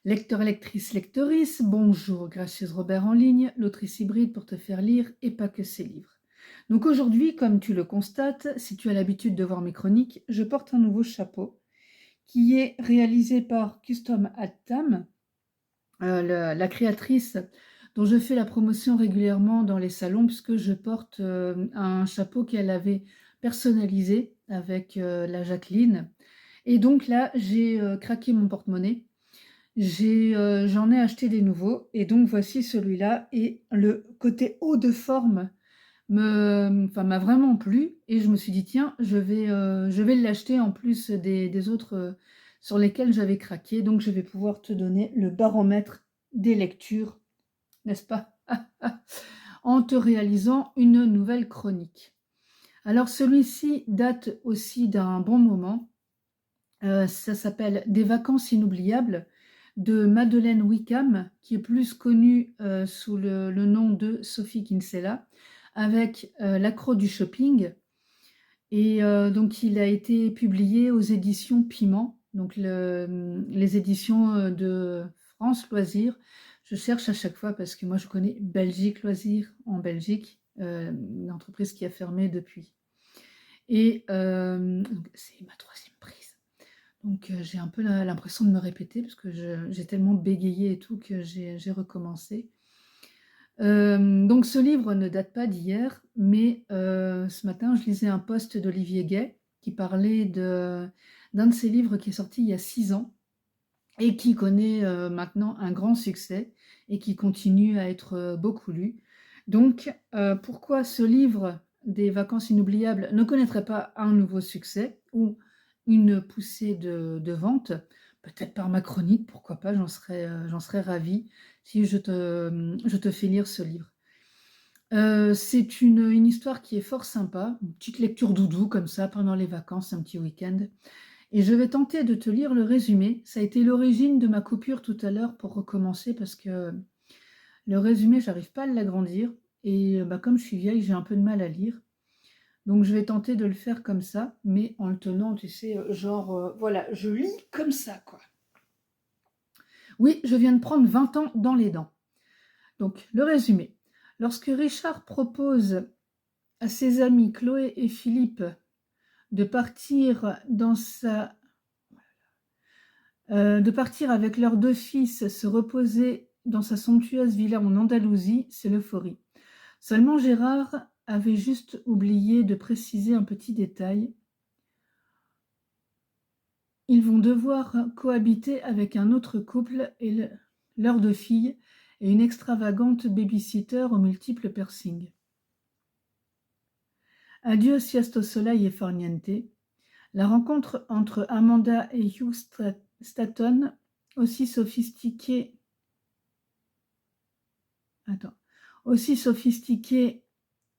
Lecteur, lectrice, lectrice, bonjour, gracieuse Robert en ligne, l'autrice hybride pour te faire lire et pas que ses livres. Donc aujourd'hui, comme tu le constates, si tu as l'habitude de voir mes chroniques, je porte un nouveau chapeau qui est réalisé par Custom Tam, la créatrice dont je fais la promotion régulièrement dans les salons puisque je porte un chapeau qu'elle avait personnalisé avec la Jacqueline. Et donc là, j'ai craqué mon porte-monnaie. J'en ai acheté des nouveaux et donc voici celui-là et le côté haut de forme m'a vraiment plu et je me suis dit tiens, je vais l'acheter en plus des autres sur lesquels j'avais craqué, donc je vais pouvoir te donner le baromètre des lectures, n'est-ce pas? En te réalisant une nouvelle chronique. Alors celui-ci date aussi d'un bon moment. Ça s'appelle Des vacances inoubliables de Madeleine Wickham, qui est plus connue sous le nom de Sophie Kinsella, avec L'accro du shopping. Et donc il a été publié aux éditions Piment, donc les éditions de France Loisirs. Je cherche à chaque fois parce que moi je connais Belgique Loisirs en Belgique, une entreprise qui a fermé depuis. Et c'est ma troisième prise. Donc j'ai un peu l'impression de me répéter parce que j'ai tellement bégayé et tout que j'ai recommencé. Donc ce livre ne date pas d'hier, mais ce matin je lisais un post d'Olivier Gay qui parlait d'un de ses livres qui est sorti il y a 6 ans et qui connaît maintenant un grand succès et qui continue à être beaucoup lu. Donc pourquoi ce livre des vacances inoubliables ne connaîtrait pas un nouveau succès ou une poussée de vente? Peut-être par ma chronique, pourquoi pas, j'en serais ravie si je te fais lire ce livre. C'est une histoire qui est fort sympa, une petite lecture doudou comme ça pendant les vacances, un petit week-end. Et je vais tenter de te lire le résumé. Ça a été l'origine de ma coupure tout à l'heure pour recommencer parce que le résumé, j'arrive pas à l'agrandir. Et comme je suis vieille, j'ai un peu de mal à lire. Donc je vais tenter de le faire comme ça, mais en le tenant, tu sais, voilà, je lis comme ça, quoi. Oui, je viens de prendre 20 ans dans les dents. Donc, le résumé. Lorsque Richard propose à ses amis Chloé et Philippe de partir de partir avec leurs 2 fils se reposer dans sa somptueuse villa en Andalousie, c'est l'euphorie. Seulement Gérard avait juste oublié de préciser un petit détail. Ils vont devoir cohabiter avec un autre couple et leurs 2 filles et une extravagante baby-sitter aux multiples piercings. Adieu sieste au soleil et farniente. La rencontre entre Amanda et Hugh Staton, aussi sophistiquée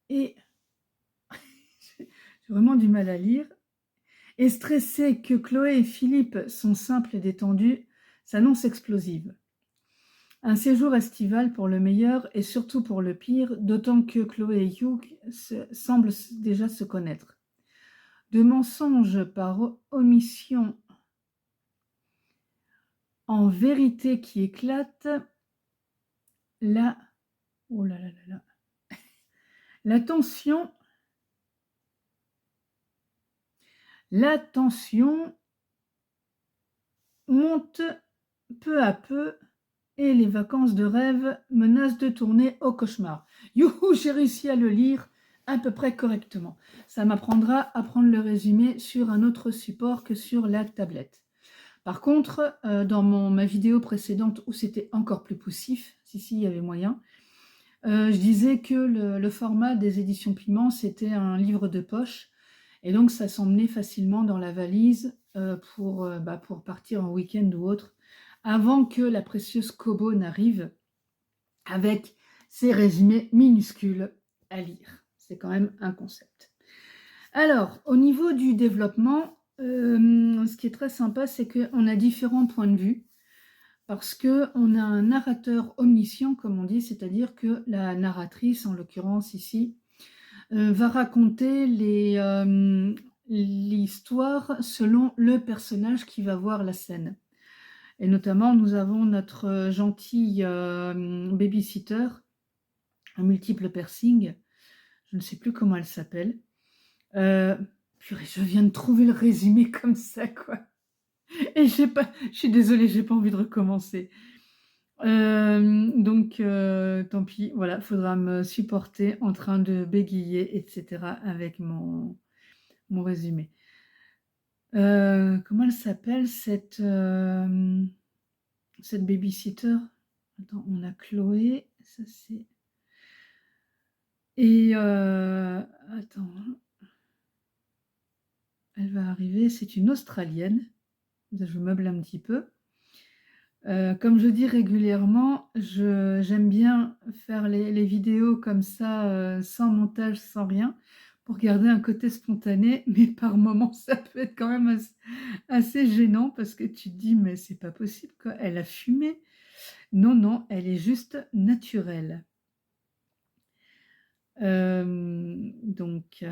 et j'ai vraiment du mal à lire, et stressée que Chloé et Philippe sont simples et détendus, s'annonce explosive. Un séjour estival pour le meilleur et surtout pour le pire, d'autant que Chloé et Hugh semblent déjà se connaître. De mensonges par omission en vérité qui éclate, oh là là là là, la tension monte peu à peu et les vacances de rêve menacent de tourner au cauchemar. Youhou, j'ai réussi à le lire à peu près correctement. Ça m'apprendra à prendre le résumé sur un autre support que sur la tablette. Par contre, dans ma vidéo précédente où c'était encore plus poussif, si il y avait moyen, je disais que le format des éditions Piment, c'était un livre de poche. Et donc, ça s'emmenait facilement dans la valise pour partir en week-end ou autre, avant que la précieuse Kobo n'arrive avec ses résumés minuscules à lire. C'est quand même un concept. Alors, au niveau du développement, ce qui est très sympa, c'est qu'on a différents points de vue. Parce qu'on a un narrateur omniscient, comme on dit, c'est-à-dire que la narratrice, en l'occurrence ici, va raconter l'histoire selon le personnage qui va voir la scène. Et notamment, nous avons notre gentille babysitter à multiples piercings. Je ne sais plus comment elle s'appelle. Purée, je viens de trouver le résumé comme ça, quoi. Et j'ai pas, je suis désolée, j'ai pas envie de recommencer. Donc, tant pis, voilà, faudra me supporter en train de bégayer, etc. avec mon résumé. Comment elle s'appelle cette babysitter? Attends, on a Chloé, ça c'est... Et attends, elle va arriver, c'est une Australienne. Je meuble un petit peu. Comme je dis régulièrement, j'aime bien faire les vidéos comme ça, sans montage, sans rien, pour garder un côté spontané, mais par moments, ça peut être quand même assez gênant parce que tu te dis, mais c'est pas possible, quoi. Elle a fumé. Non, non, elle est juste naturelle. Donc,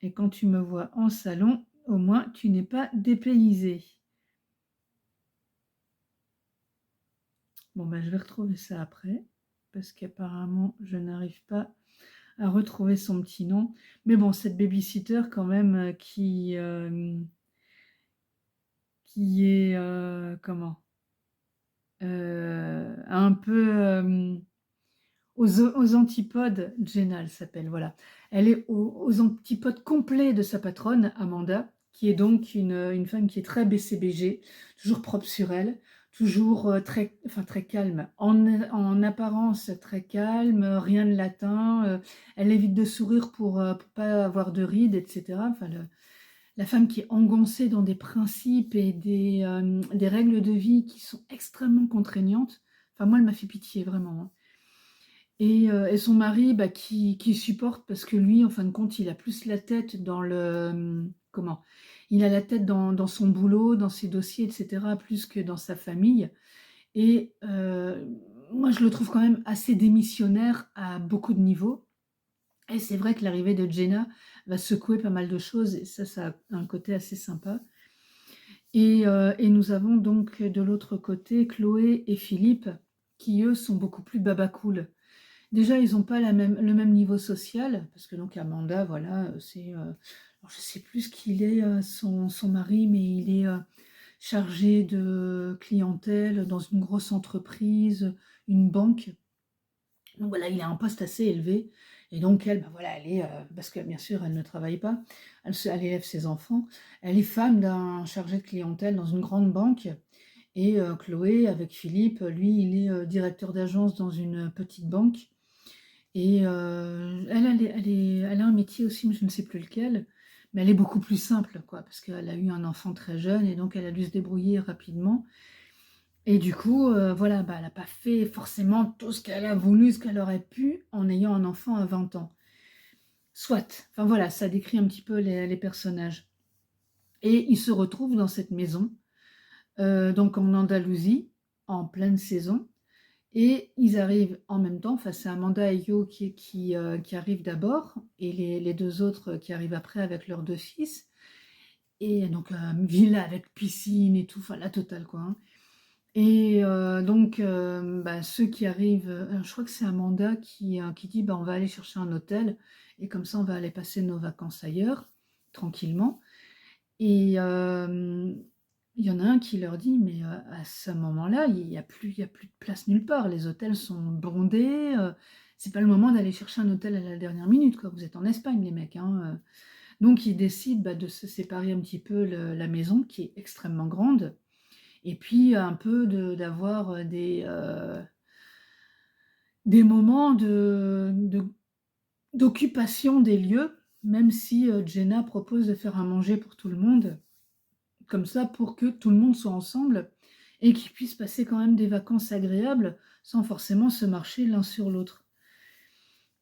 et quand tu me vois en salon, au moins, tu n'es pas dépaysé. Bon, ben, je vais retrouver ça après, parce qu'apparemment, je n'arrive pas à retrouver son petit nom. Mais bon, cette babysitter, quand même, qui est, comment un peu aux antipodes, Jenna, elle s'appelle, voilà. Elle est aux antipodes complets de sa patronne, Amanda, qui est donc une femme qui est très BCBG, toujours propre sur elle, toujours très calme. En apparence, très calme, rien de latin. Elle évite de sourire pour pas avoir de rides, etc. Enfin, la femme qui est engoncée dans des principes et des règles de vie qui sont extrêmement contraignantes. Enfin, moi, elle m'a fait pitié, vraiment, hein. Et son mari, bah, qui supporte parce que lui, en fin de compte, il a plus la tête dans comment? Il a la tête dans son boulot, dans ses dossiers, etc., plus que dans sa famille. Et moi, je le trouve quand même assez démissionnaire à beaucoup de niveaux. Et c'est vrai que l'arrivée de Jenna va secouer pas mal de choses, et ça a un côté assez sympa. Et nous avons donc de l'autre côté Chloé et Philippe, qui eux sont beaucoup plus babacool. Déjà, ils n'ont pas le même niveau social, parce que donc Amanda, voilà, alors je ne sais plus ce qu'il est, son mari, mais il est chargé de clientèle dans une grosse entreprise, une banque. Donc voilà, il a un poste assez élevé. Et donc elle, ben voilà, elle est, parce que bien sûr, elle ne travaille pas, elle élève ses enfants. Elle est femme d'un chargé de clientèle dans une grande banque. Et Chloé, avec Philippe, lui, il est directeur d'agence dans une petite banque. Et elle a un métier aussi, mais je ne sais plus lequel. Mais elle est beaucoup plus simple, quoi, parce qu'elle a eu un enfant très jeune et donc elle a dû se débrouiller rapidement. Et du coup, voilà, bah, elle n'a pas fait forcément tout ce qu'elle a voulu, ce qu'elle aurait pu en ayant un enfant à 20 ans. Soit. Enfin voilà, ça décrit un petit peu les personnages. Et ils se retrouvent dans cette maison, donc en Andalousie, en pleine saison. Et ils arrivent en même temps, enfin c'est Amanda et Yo qui arrivent d'abord, et les deux autres qui arrivent après avec leurs deux fils. Et donc villa avec piscine et tout, enfin la totale, quoi, hein. Et donc bah, ceux qui arrivent, je crois que c'est Amanda qui dit bah, on va aller chercher un hôtel, et comme ça on va aller passer nos vacances ailleurs, tranquillement. Et il y en a un qui leur dit, mais à ce moment-là, il y a plus de place nulle part. Les hôtels sont bondés. C'est pas le moment d'aller chercher un hôtel à la dernière minute, quoi. Vous êtes en Espagne, les mecs, hein. Donc, ils décident bah, de se séparer un petit peu la maison, qui est extrêmement grande, et puis un peu d'avoir des moments d'occupation des lieux, même si Jenna propose de faire à manger pour tout le monde, comme ça pour que tout le monde soit ensemble et qu'ils puissent passer quand même des vacances agréables sans forcément se marcher l'un sur l'autre.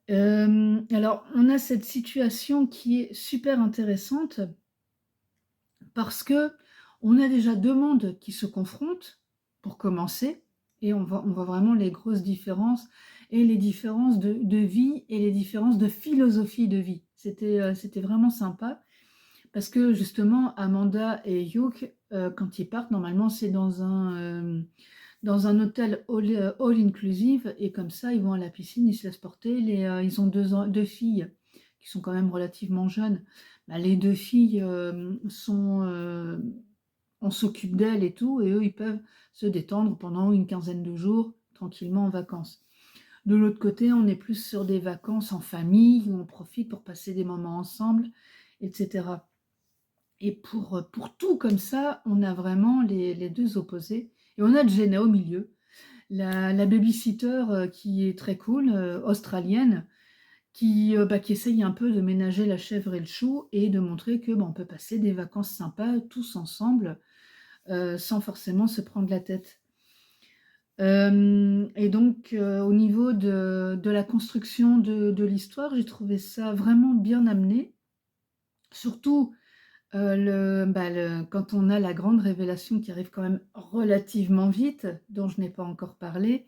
Alors, on a cette situation qui est super intéressante parce que on a déjà deux mondes qui se confrontent, pour commencer, et on voit vraiment les grosses différences et les différences de vie et les différences de philosophie de vie. C'était vraiment sympa. Parce que justement, Amanda et Hugh quand ils partent, normalement, c'est dans un hôtel all inclusive, et comme ça, ils vont à la piscine, ils se laissent porter. Ils ont deux filles qui sont quand même relativement jeunes. Bah, les deux filles on s'occupe d'elles et tout, et eux, ils peuvent se détendre pendant une quinzaine de jours, tranquillement en vacances. De l'autre côté, on est plus sur des vacances en famille, où on profite pour passer des moments ensemble, etc. Et pour tout comme ça, on a vraiment les deux opposés. Et on a Jenna au milieu, la babysitter qui est très cool, australienne, qui essaye un peu de ménager la chèvre et le chou et de montrer que on peut passer des vacances sympas tous ensemble sans forcément se prendre la tête. Et donc, au niveau de la construction de l'histoire, j'ai trouvé ça vraiment bien amené. Surtout quand on a la grande révélation qui arrive quand même relativement vite, dont je n'ai pas encore parlé.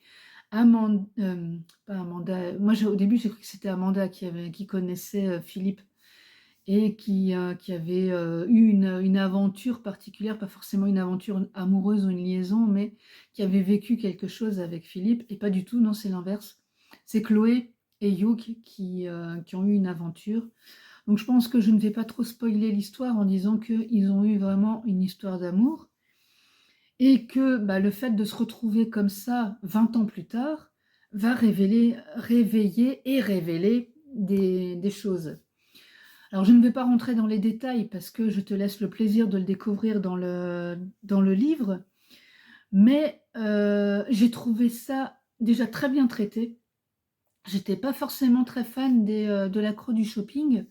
Pas Amanda, moi au début j'ai cru que c'était Amanda qui connaissait Philippe et qui avait eu une aventure particulière, pas forcément une aventure amoureuse ou une liaison, mais qui avait vécu quelque chose avec Philippe, et pas du tout, non, c'est l'inverse. C'est Chloé et Hugh qui ont eu une aventure. Donc je pense que je ne vais pas trop spoiler l'histoire en disant qu'ils ont eu vraiment une histoire d'amour, et que le fait de se retrouver comme ça 20 ans plus tard va réveiller et révéler des choses. Alors, je ne vais pas rentrer dans les détails parce que je te laisse le plaisir de le découvrir dans le livre, mais j'ai trouvé ça déjà très bien traité. J'étais pas forcément très fan de l'accro du shopping,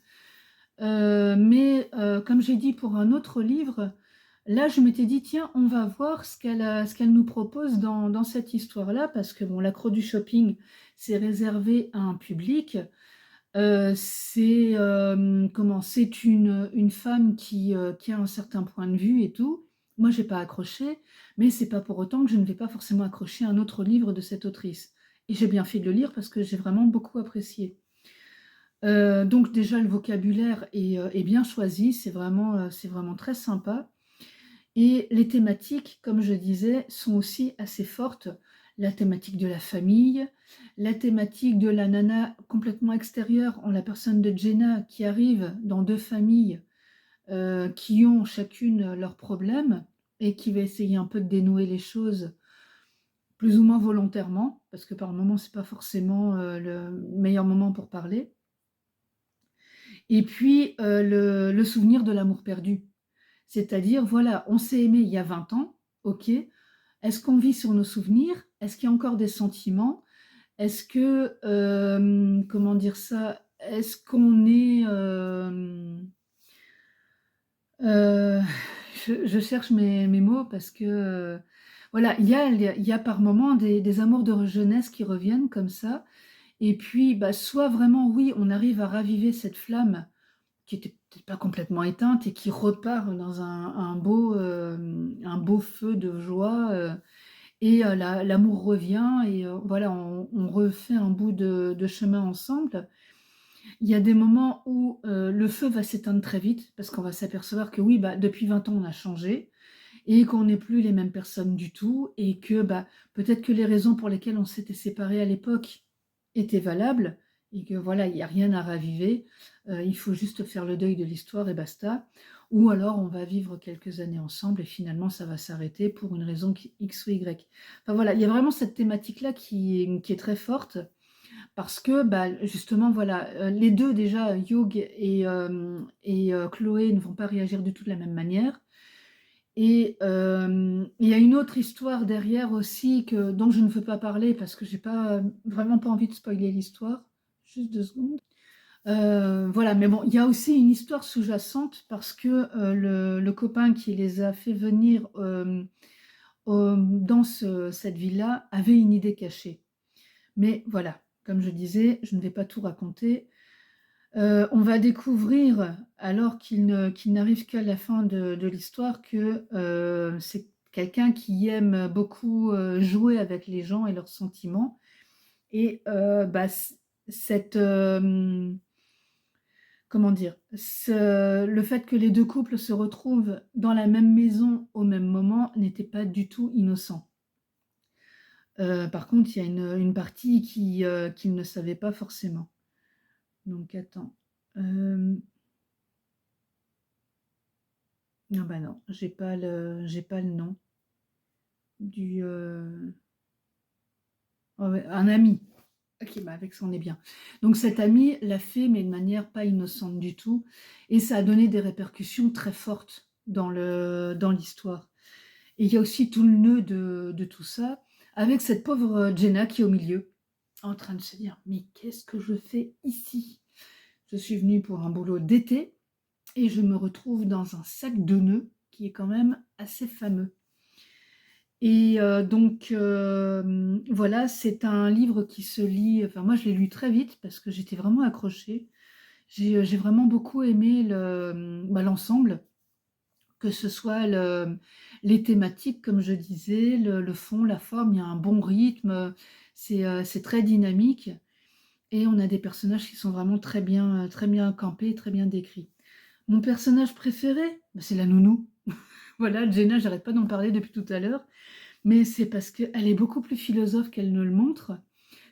mais comme j'ai dit pour un autre livre, là je m'étais dit tiens, on va voir ce qu'elle nous propose dans cette histoire-là, parce que bon, l'accro du shopping, c'est réservé à un public. C'est une femme qui a un certain point de vue et tout. Moi, j'ai pas accroché, mais c'est pas pour autant que je ne vais pas forcément accrocher un autre livre de cette autrice. Et j'ai bien fait de le lire parce que j'ai vraiment beaucoup apprécié. Donc déjà, le vocabulaire est bien choisi, c'est vraiment très sympa. Et les thématiques, comme je disais, sont aussi assez fortes. La thématique de la famille, la thématique de la nana complètement extérieure en la personne de Jenna qui arrive dans deux familles qui ont chacune leurs problèmes et qui va essayer un peu de dénouer les choses plus ou moins volontairement, parce que par moments, c'est pas forcément le meilleur moment pour parler. Et puis, le souvenir de l'amour perdu. C'est-à-dire, voilà, on s'est aimé il y a 20 ans, ok. Est-ce qu'on vit sur nos souvenirs? Est-ce qu'il y a encore des sentiments? Est-ce que, comment dire ça? Est-ce qu'on est... euh, je cherche mes mots parce que, voilà, il y a par moments des amours de jeunesse qui reviennent comme ça. Et puis, soit vraiment, oui, on arrive à raviver cette flamme qui était peut-être pas complètement éteinte et qui repart dans un beau feu de joie. Et l'amour revient et voilà, on refait un bout de chemin ensemble. Il y a des moments où le feu va s'éteindre très vite parce qu'on va s'apercevoir que oui, depuis 20 ans, on a changé et qu'on n'est plus les mêmes personnes du tout, et que peut-être que les raisons pour lesquelles on s'était séparés à l'époque étaient valables, et que voilà, il n'y a rien à raviver, il faut juste faire le deuil de l'histoire et basta. Ou alors on va vivre quelques années ensemble et finalement ça va s'arrêter pour une raison X ou Y. Enfin voilà, il y a vraiment cette thématique-là qui est très forte, parce que justement, voilà, les deux déjà, Hugh et Chloé, ne vont pas réagir du tout de la même manière. Et il y a une autre histoire derrière aussi dont je ne veux pas parler parce que j'ai vraiment pas envie de spoiler l'histoire. Juste 2 secondes. Voilà, mais bon, il y a aussi une histoire sous-jacente parce que le copain qui les a fait venir dans cette ville-là avait une idée cachée. Mais voilà, comme je disais, je ne vais pas tout raconter. On va découvrir, alors qu'il n'arrive qu'à la fin de l'histoire, que c'est quelqu'un qui aime beaucoup jouer avec les gens et leurs sentiments. Et cette, comment dire? Le fait que les 2 couples se retrouvent dans la même maison au même moment n'était pas du tout innocent. Par contre, il y a une partie qu'ils ne savaient pas forcément. Donc attends, hem, ah bah non, j'ai pas le nom du, ah ouais, un ami. OK, bah, avec ça, on est bien. Donc cet ami l'a fait, mais de manière pas innocente du tout et ça a donné des répercussions très fortes dans l'histoire et il y a aussi tout le nœud de tout ça avec cette pauvre, Jenna qui est au milieu, en train de se dire: «Mais qu'est-ce que je fais ici? Je suis venue pour un boulot d'été et je me retrouve dans un sac de nœuds qui est quand même assez fameux». Et donc voilà, c'est un livre qui se lit enfin moi je l'ai lu très vite parce que j'étais vraiment accrochée. J'ai vraiment beaucoup aimé bah, l'ensemble, que ce soit les thématiques comme je disais, le fond, la forme, il y a un bon rythme, c'est très dynamique et on a des personnages qui sont vraiment très bien campés, très bien décrits. Mon personnage préféré, bah, c'est la nounou. Voilà, Jenna, j'arrête pas d'en parler depuis tout à l'heure. Mais c'est parce qu'elle est beaucoup plus philosophe qu'elle ne le montre.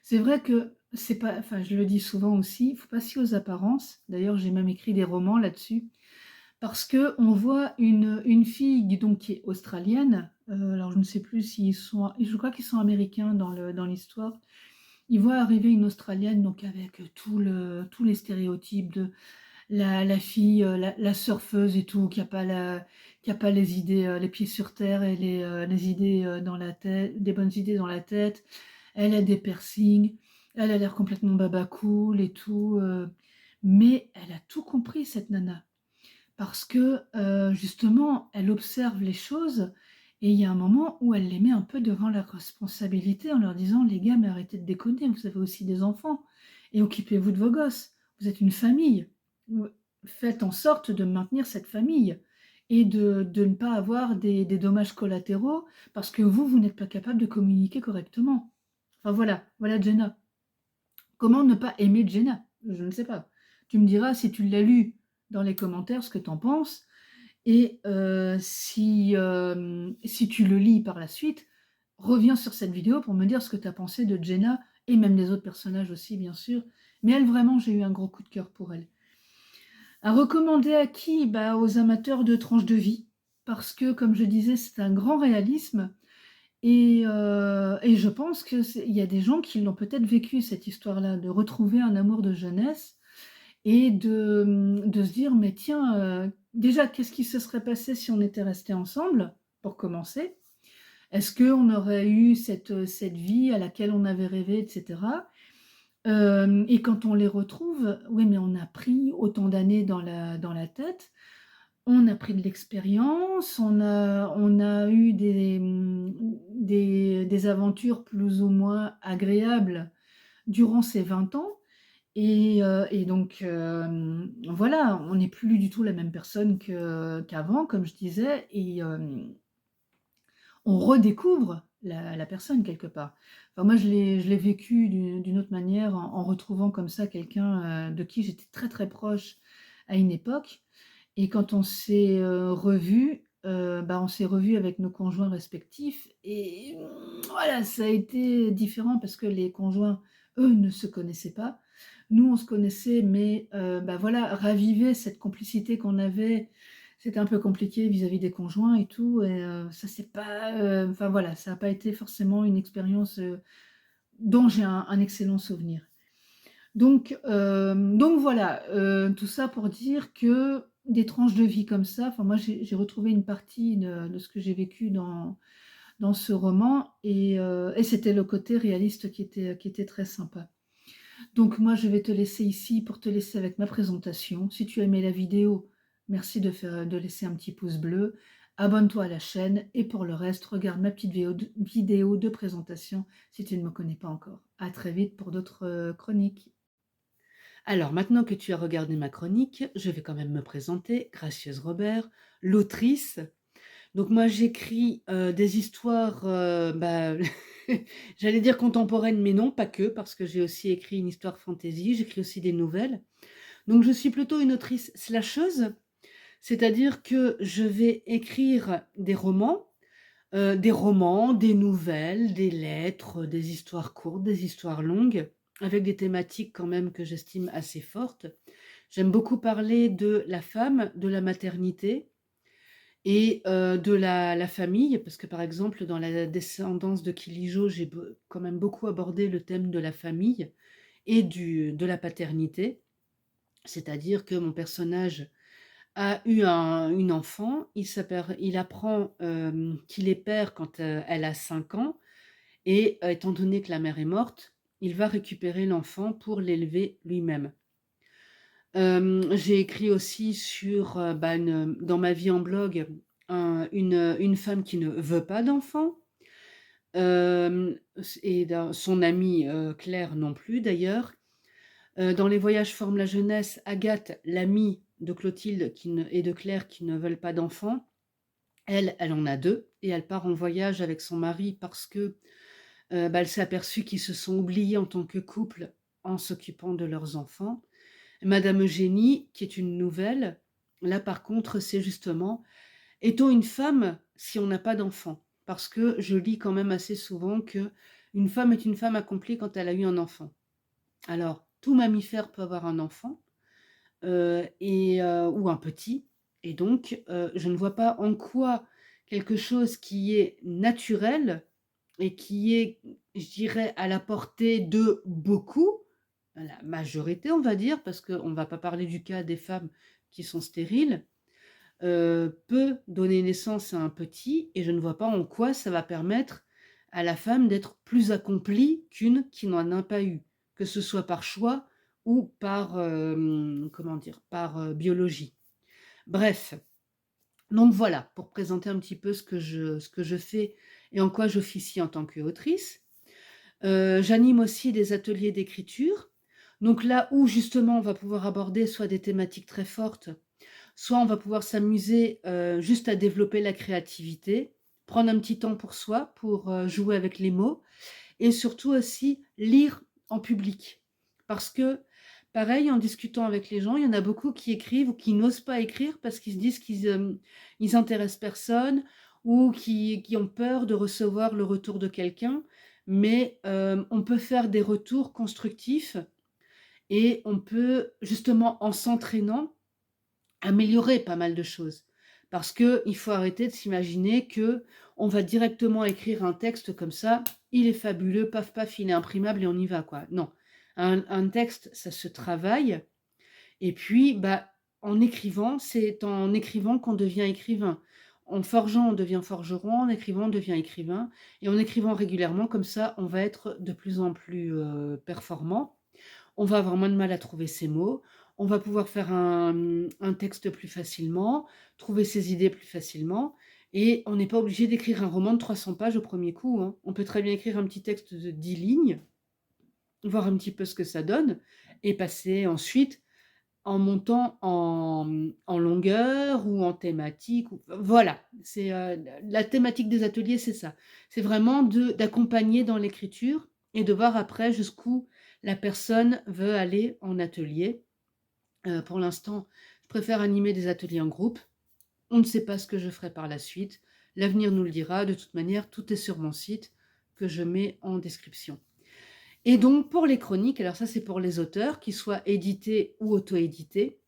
C'est vrai que c'est pas enfin, je le dis souvent aussi, il faut pas se fier aux apparences. D'ailleurs, j'ai même écrit des romans là-dessus. Parce qu'on voit une fille donc qui est australienne, alors je ne sais plus s'ils sont je crois qu'ils sont américains dans l'histoire. Ils voient arriver une australienne donc avec tous les stéréotypes de la fille, la surfeuse et tout, qui a pas les idées, les pieds sur terre et les idées, dans la tête des bonnes idées dans la tête. Elle a des piercings, elle a l'air complètement baba-cool et tout, mais elle a tout compris cette nana. Parce que, justement, elle observe les choses et il y a un moment où elle les met un peu devant leurs responsabilités en leur disant: «Les gars, mais arrêtez de déconner, vous avez aussi des enfants et occupez-vous de vos gosses. Vous êtes une famille. Ou faites en sorte de maintenir cette famille et de ne pas avoir des dommages collatéraux parce que vous n'êtes pas capable de communiquer correctement». Enfin voilà, voilà Jenna. Comment ne pas aimer Jenna? Je ne sais pas. Tu me diras si tu l'as lu dans les commentaires ce que tu en penses et si tu le lis par la suite, reviens sur cette vidéo pour me dire ce que tu as pensé de Jenna et même des autres personnages aussi bien sûr. Mais elle vraiment, j'ai eu un gros coup de cœur pour elle. À recommander à qui? Bah, aux amateurs de tranches de vie, parce que comme je disais, c'est un grand réalisme et je pense que c'est il y a des gens qui l'ont peut-être vécu cette histoire-là, de retrouver un amour de jeunesse et de se dire: «Mais tiens, déjà qu'est-ce qui se serait passé si on était restés ensemble?» pour commencer. Est-ce qu'on aurait eu cette vie à laquelle on avait rêvé et cetera? Et quand on les retrouve, oui, mais on a pris autant d'années dans la tête, on a pris de l'expérience, on a eu des aventures plus ou moins agréables durant ces 20 ans et donc voilà, on n'est plus du tout la même personne qu'avant, comme je disais et on redécouvre la personne quelque part. Enfin moi je l'ai vécu d'une autre manière en retrouvant comme ça quelqu'un, de qui j'étais très, très proche à une époque et quand on s'est, revus, bah, on s'est revus avec nos conjoints respectifs et voilà, ça a été différent parce que les conjoints, eux, ne se connaissaient pas. Nous, on se connaissait mais bah, voilà, raviver cette complicité qu'on avait, c'était un peu compliqué vis-à-vis des conjoints et tout et ça c'est pas, enfin voilà, ça a pas été forcément une expérience, dont j'ai un excellent souvenir. Donc voilà, tout ça pour dire que des tranches de vie comme ça, enfin moi j'ai retrouvé une partie de ce que j'ai vécu dans ce roman et c'était le côté réaliste qui était très sympa. Donc moi, je vais te laisser ici pour te laisser avec ma présentation. Si tu as aimé la vidéo, merci de laisser un petit pouce bleu. Abonne-toi à la chaîne et pour le reste, regarde ma petite vidéo de présentation si tu ne me connais pas encore. À très vite pour d'autres chroniques. Alors maintenant que tu as regardé ma chronique, je vais quand même me présenter, Gracieuse Robert, l'autrice. Donc moi j'écris, des histoires, bah, j'allais dire contemporaines, mais non, pas que, parce que j'ai aussi écrit une histoire fantasy, j'écris aussi des nouvelles. Donc je suis plutôt une autrice slasheuse, c'est-à-dire que je vais écrire des romans, des nouvelles, des lettres, des histoires courtes, des histoires longues, avec des thématiques quand même que j'estime assez fortes. J'aime beaucoup parler de la femme, de la maternité et de la famille, parce que, par exemple, dans La descendance de Kilijo, j'ai quand même beaucoup abordé le thème de la famille et de la paternité. C'est-à-dire que mon personnage a eu une enfant, il apprend qu'il est père quand elle a 5 ans, et étant donné que la mère est morte, il va récupérer l'enfant pour l'élever lui-même. J'ai écrit aussi sur, dans ma vie en blog, une femme qui ne veut pas d'enfant, et son amie Claire non plus d'ailleurs. Dans Les voyages forment la jeunesse, Agathe, l'amie de Clotilde et de Claire qui ne veulent pas d'enfants, elle en a 2 et elle part en voyage avec son mari parce que elle s'est aperçue qu'ils se sont oubliés en tant que couple en s'occupant de leurs enfants. Madame Eugénie, qui est une nouvelle, là par contre, c'est justement: est-on une femme si on n'a pas d'enfant? Parce que je lis quand même assez souvent que une femme est une femme accomplie quand elle a eu un enfant. Alors, tout mammifère peut avoir un enfant, ou un petit, et donc je ne vois pas en quoi quelque chose qui est naturel et qui est, je dirais, à la portée de beaucoup, la majorité, on va dire, parce qu'on ne va pas parler du cas des femmes qui sont stériles, peut donner naissance à un petit, et je ne vois pas en quoi ça va permettre à la femme d'être plus accomplie qu'une qui n'en a pas eu, que ce soit par choix ou par, comment dire? Par, biologie. Bref, donc voilà, pour présenter un petit peu ce que je fais et en quoi j'officie en tant qu'autrice. J'anime aussi des ateliers d'écriture. Donc là où justement on va pouvoir aborder soit des thématiques très fortes, soit on va pouvoir s'amuser, juste à développer la créativité, prendre un petit temps pour soi, pour, jouer avec les mots, et surtout aussi lire en public. Parce que, pareil, en discutant avec les gens, il y en a beaucoup qui écrivent ou qui n'osent pas écrire parce qu'ils se disent ils intéressent personne, ou qui ont peur de recevoir le retour de quelqu'un. Mais, on peut faire des retours constructifs et on peut justement, en s'entraînant, améliorer pas mal de choses. Parce qu'il faut arrêter de s'imaginer que on va directement écrire un texte comme ça, il est fabuleux, paf paf, il est imprimable et on y va, quoi. Non, un texte, ça se travaille, et puis, en écrivant, c'est en écrivant qu'on devient écrivain. En forgeant, on devient forgeron, en écrivant, on devient écrivain, et en écrivant régulièrement comme ça, on va être de plus en plus, performant. On va avoir moins de mal à trouver ses mots, on va pouvoir faire un texte plus facilement, trouver ses idées plus facilement, et on n'est pas obligé d'écrire un roman de 300 pages au premier coup, hein. On peut très bien écrire un petit texte de 10 lignes, voir un petit peu ce que ça donne, et passer ensuite en montant en longueur ou en thématique, ou voilà, c'est, la thématique des ateliers, c'est ça. C'est vraiment d'accompagner dans l'écriture et de voir après jusqu'où la personne veut aller en atelier. Pour l'instant, je préfère animer des ateliers en groupe. On ne sait pas ce que je ferai par la suite. L'avenir nous le dira. De toute manière, tout est sur mon site que je mets en description. Et donc pour les chroniques, alors ça c'est pour les auteurs, qu'ils soient édités ou auto-édités.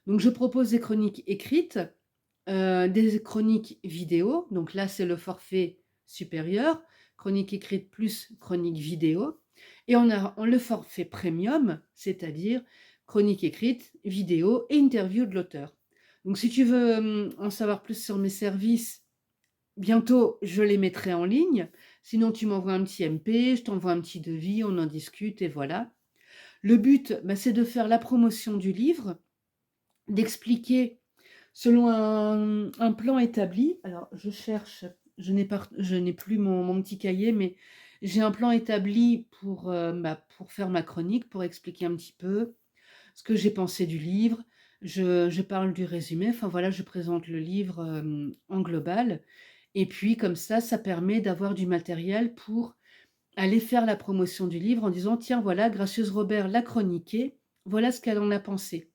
Donc je propose des chroniques écrites, des chroniques vidéo. Donc là c'est le forfait supérieur, chronique écrite plus chronique vidéo. Et on a le forfait premium, c'est-à-dire chronique écrite, vidéo et interview de l'auteur. Donc si tu veux en savoir plus sur mes services, bientôt je les mettrai en ligne. Sinon tu m'envoies un petit MP, je t'envoie un petit devis, on en discute et voilà. Le but, c'est de faire la promotion du livre, d'expliquer selon un plan établi. Alors je cherche, je n'ai plus mon petit cahier, mais j'ai un plan établi pour faire ma chronique, pour expliquer un petit peu ce que j'ai pensé du livre. Je parle du résumé, enfin voilà, je présente le livre en global. Et puis comme ça permet d'avoir du matériel pour aller faire la promotion du livre en disant: «Tiens, voilà, Gracieuse Robert l'a chroniqué, voilà ce qu'elle en a pensé».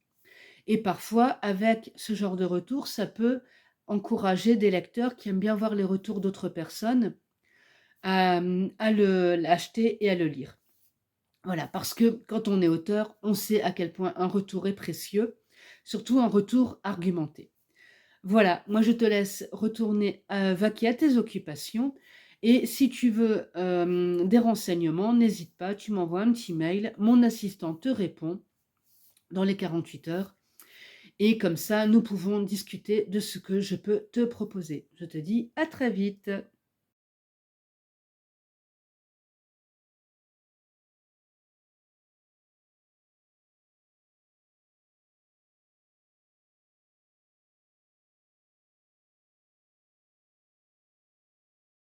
Et parfois, avec ce genre de retour, ça peut encourager des lecteurs qui aiment bien voir les retours d'autres personnes à l'acheter et à le lire. Voilà, parce que quand on est auteur, on sait à quel point un retour est précieux, surtout un retour argumenté. Voilà, moi je te laisse retourner, vaquer à tes occupations et si tu veux, des renseignements, n'hésite pas, tu m'envoies un petit mail, mon assistant te répond dans les 48 heures et comme ça, nous pouvons discuter de ce que je peux te proposer. Je te dis à très vite.